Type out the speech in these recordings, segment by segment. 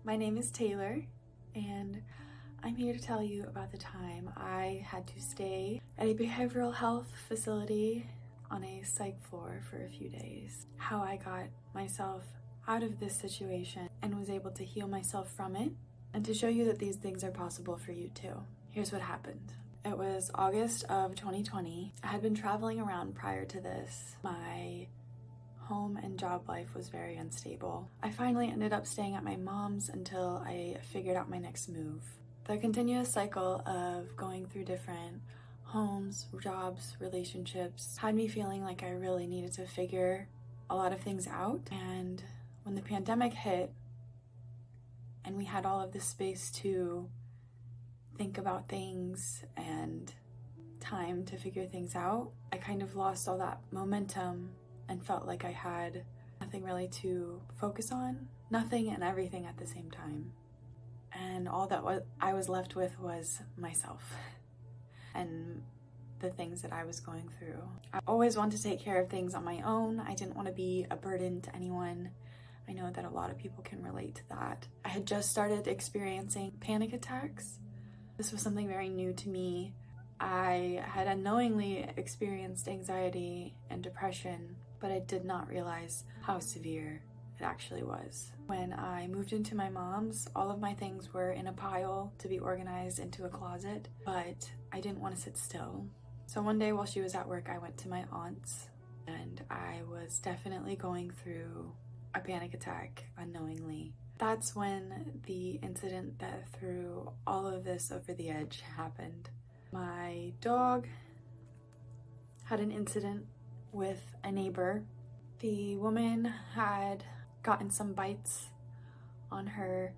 My name is Taylor, and I'm here to tell you about the time I had to stay at a behavioral health facility on a psych floor for a few days. How I got myself out of this situation and was able to heal myself from it, and to show you that these things are possible for you too. Here's what happened. It was August of 2020. I had been traveling around prior to this. My home and job life was very unstable. I finally ended up staying at my mom's until I figured out my next move. The continuous cycle of going through different homes, jobs, relationships had me feeling like I really needed to figure a lot of things out. And when the pandemic hit and we had all of this space to think about things and time to figure things out, I kind of lost all that momentum and felt like I had nothing really to focus on, nothing and everything at the same time. And all that I was left with was myself and the things that I was going through. I always wanted to take care of things on my own. I didn't want to be a burden to anyone. I know that a lot of people can relate to that. I had just started experiencing panic attacks. This was something very new to me. I had unknowingly experienced anxiety and depression, but I did not realize how severe it actually was. When I moved into my mom's, all of my things were in a pile to be organized into a closet, but I didn't want to sit still. So one day while she was at work, I went to my aunt's, and I was definitely going through a panic attack unknowingly. That's when the incident that threw all of this over the edge happened. My dog had an incident with a neighbor. The woman had gotten some bites on her,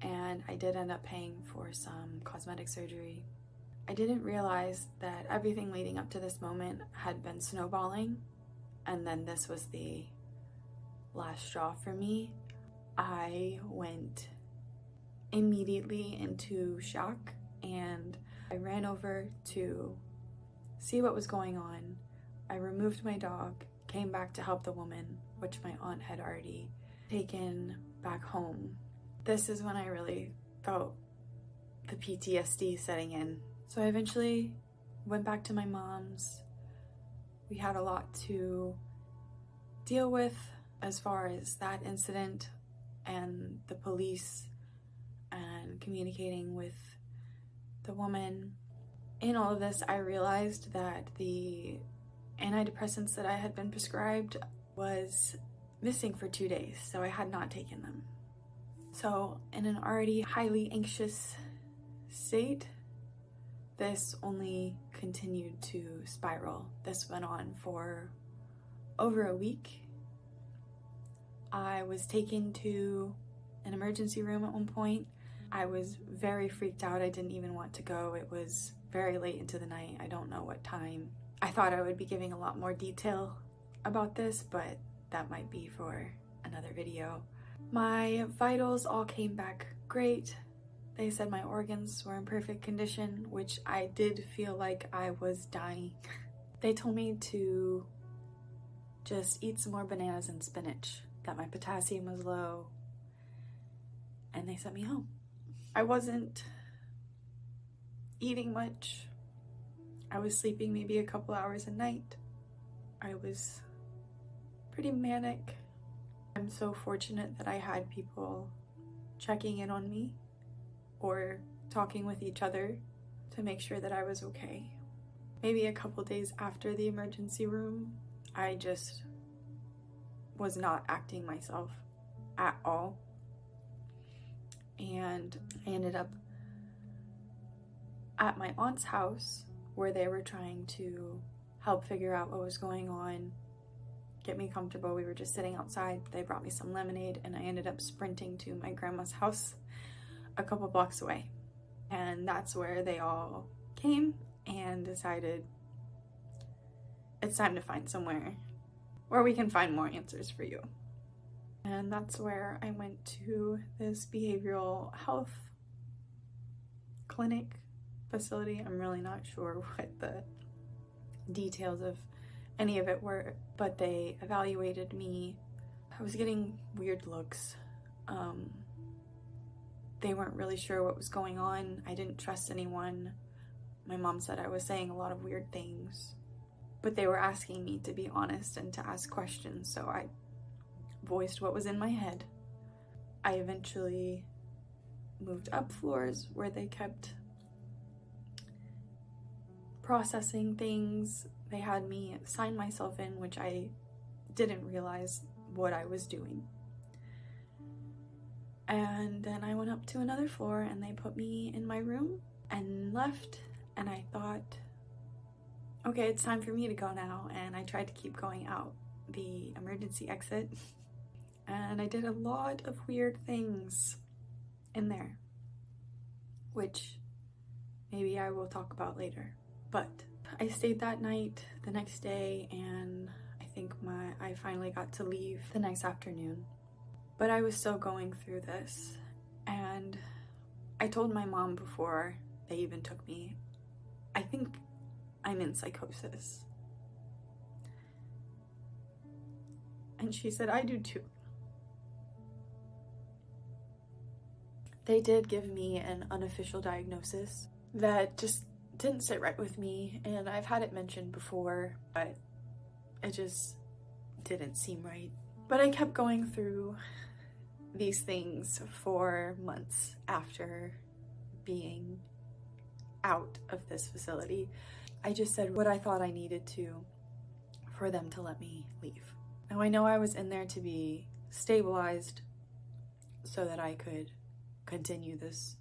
and I did end up paying for some cosmetic surgery. I didn't realize that everything leading up to this moment had been snowballing, and then this was the last straw for me. I went immediately into shock, and I ran over to see what was going on. I removed my dog, came back to help the woman, which my aunt had already taken back home. This is when I really felt the PTSD setting in. So I eventually went back to my mom's. We had a lot to deal with as far as that incident and the police and communicating with the woman. In all of this, I realized that the antidepressants that I had been prescribed was missing for 2 days, so I had not taken them. So in an already highly anxious state, this only continued to spiral. This went on for over a week. I was taken to an emergency room at one point. I was very freaked out. I didn't even want to go. It was very late into the night. I don't know what time. I thought I would be giving a lot more detail about this, but that might be for another video. My vitals all came back great. They said my organs were in perfect condition, which I did feel like I was dying. They told me to just eat some more bananas and spinach, that my potassium was low, and they sent me home. I wasn't eating much. I was sleeping maybe a couple hours a night. I was pretty manic. I'm so fortunate that I had people checking in on me or talking with each other to make sure that I was okay. Maybe a couple days after the emergency room, I just was not acting myself at all. And I ended up at my aunt's house where they were trying to help figure out what was going on, get me comfortable. We were just sitting outside. They brought me some lemonade, and I ended up sprinting to my grandma's house a couple blocks away. And that's where they all came and decided it's time to find somewhere where we can find more answers for you. And that's where I went to this behavioral health clinic facility. I'm really not sure what the details of any of it were, but they evaluated me. I was getting weird looks. They weren't really sure what was going on. I didn't trust anyone. My mom said I was saying a lot of weird things, but they were asking me to be honest and to ask questions, so I voiced what was in my head. I eventually moved up floors where they kept processing things. They had me sign myself in, which I didn't realize what I was doing. And then I went up to another floor and they put me in my room and left. And I thought, okay, it's time for me to go now. And I tried to keep going out the emergency exit. And I did a lot of weird things in there, which maybe I will talk about later. But I stayed that night the next day, and I think I finally got to leave the next afternoon. But I was still going through this, and I told my mom before they even took me, I think I'm in psychosis. And she said, I do too. They did give me an unofficial diagnosis that just didn't sit right with me, and I've had it mentioned before, but it just didn't seem right. But I kept going through these things for months after being out of this facility. I just said what I thought I needed to for them to let me leave. Now I know I was in there to be stabilized so that I could continue this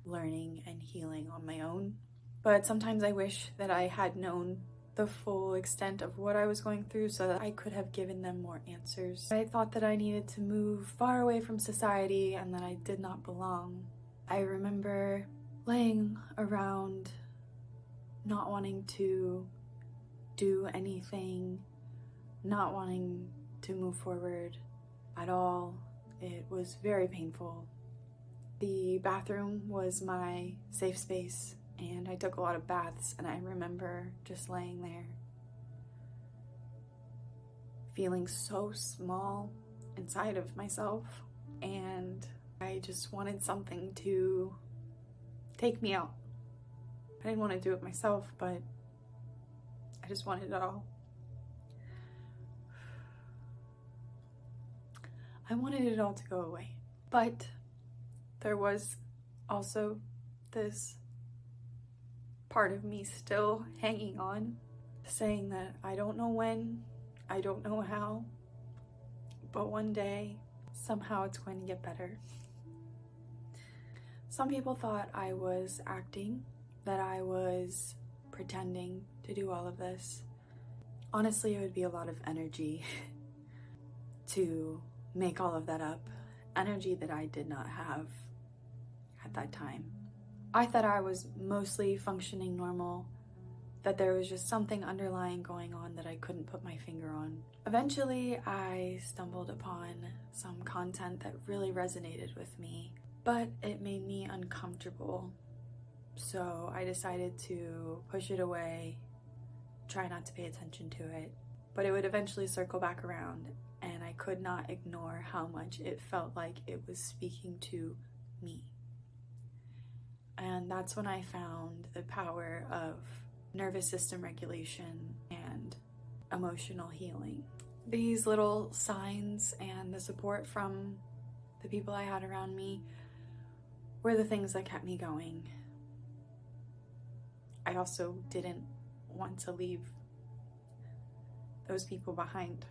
learning and healing on my own. But sometimes I wish that I had known the full extent of what I was going through so that I could have given them more answers. I thought that I needed to move far away from society and that I did not belong. I remember laying around, not wanting to do anything, not wanting to move forward at all. It was very painful. The bathroom was my safe space, and I took a lot of baths, and I remember just laying there feeling so small inside of myself, and I just wanted something to take me out. I didn't want to do it myself, but I just wanted it all. I wanted it all to go away, but there was also this part of me still hanging on, saying that I don't know when, I don't know how, but one day, somehow it's going to get better. Some people thought I was acting, that I was pretending to do all of this. Honestly, it would be a lot of energy to make all of that up, energy that I did not have at that time. I thought I was mostly functioning normal, that there was just something underlying going on that I couldn't put my finger on. Eventually, I stumbled upon some content that really resonated with me, but it made me uncomfortable. So I decided to push it away, try not to pay attention to it, but it would eventually circle back around, and I could not ignore how much it felt like it was speaking to me. And that's when I found the power of nervous system regulation and emotional healing. These little signs and the support from the people I had around me were the things that kept me going. I also didn't want to leave those people behind.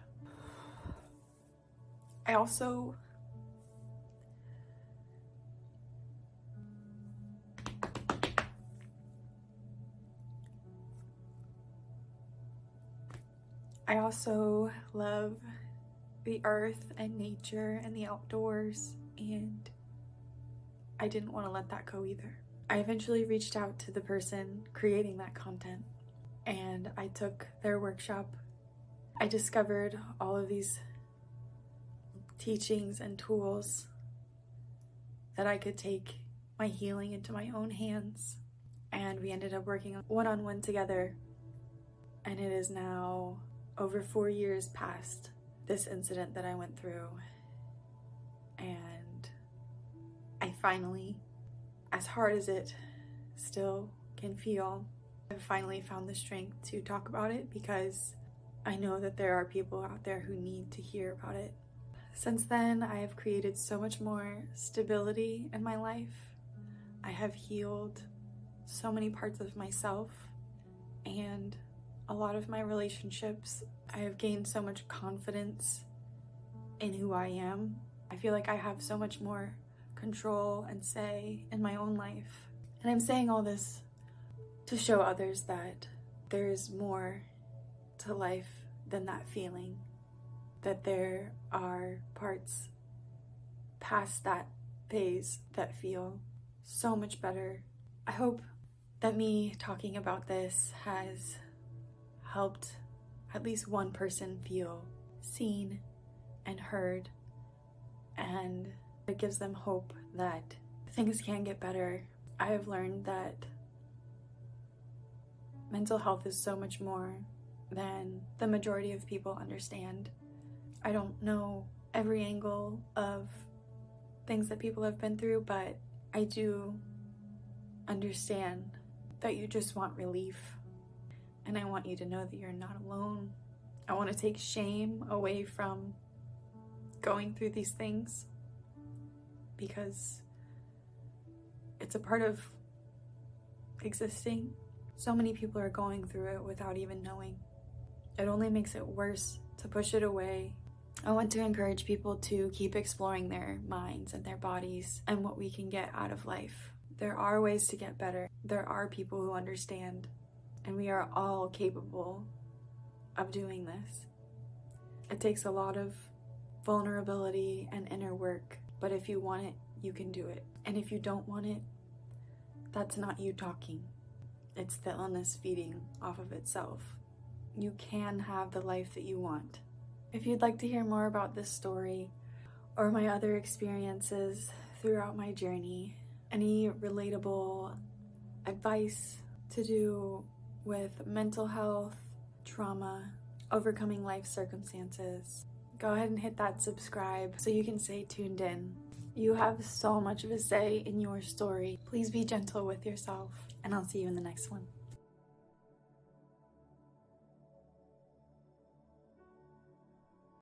I also love the earth and nature and the outdoors, and I didn't want to let that go either. I eventually reached out to the person creating that content, and I took their workshop. I discovered all of these teachings and tools that I could take my healing into my own hands, and we ended up working one-on-one together. And it is now over 4 years past this incident that I went through, and I finally, as hard as it still can feel, I've finally found the strength to talk about it because I know that there are people out there who need to hear about it. Since then, I have created so much more stability in my life. I have healed so many parts of myself and a lot of my relationships. I have gained so much confidence in who I am. I feel like I have so much more control and say in my own life. And I'm saying all this to show others that there is more to life than that feeling, that there are parts past that phase that feel so much better. I hope that me talking about this has helped at least one person feel seen and heard, and it gives them hope that things can get better. I have learned that mental health is so much more than the majority of people understand. I don't know every angle of things that people have been through, but I do understand that you just want relief. And I want you to know that you're not alone. I want to take shame away from going through these things because it's a part of existing. So many people are going through it without even knowing. It only makes it worse to push it away. I want to encourage people to keep exploring their minds and their bodies and what we can get out of life. There are ways to get better. There are people who understand, and we are all capable of doing this. It takes a lot of vulnerability and inner work, but if you want it, you can do it. And if you don't want it, that's not you talking. It's the illness feeding off of itself. You can have the life that you want. If you'd like to hear more about this story or my other experiences throughout my journey, any relatable advice to do with mental health, trauma, overcoming life circumstances, go ahead and hit that subscribe so you can stay tuned in. You have so much of a say in your story. Please be gentle with yourself, and I'll see you in the next one.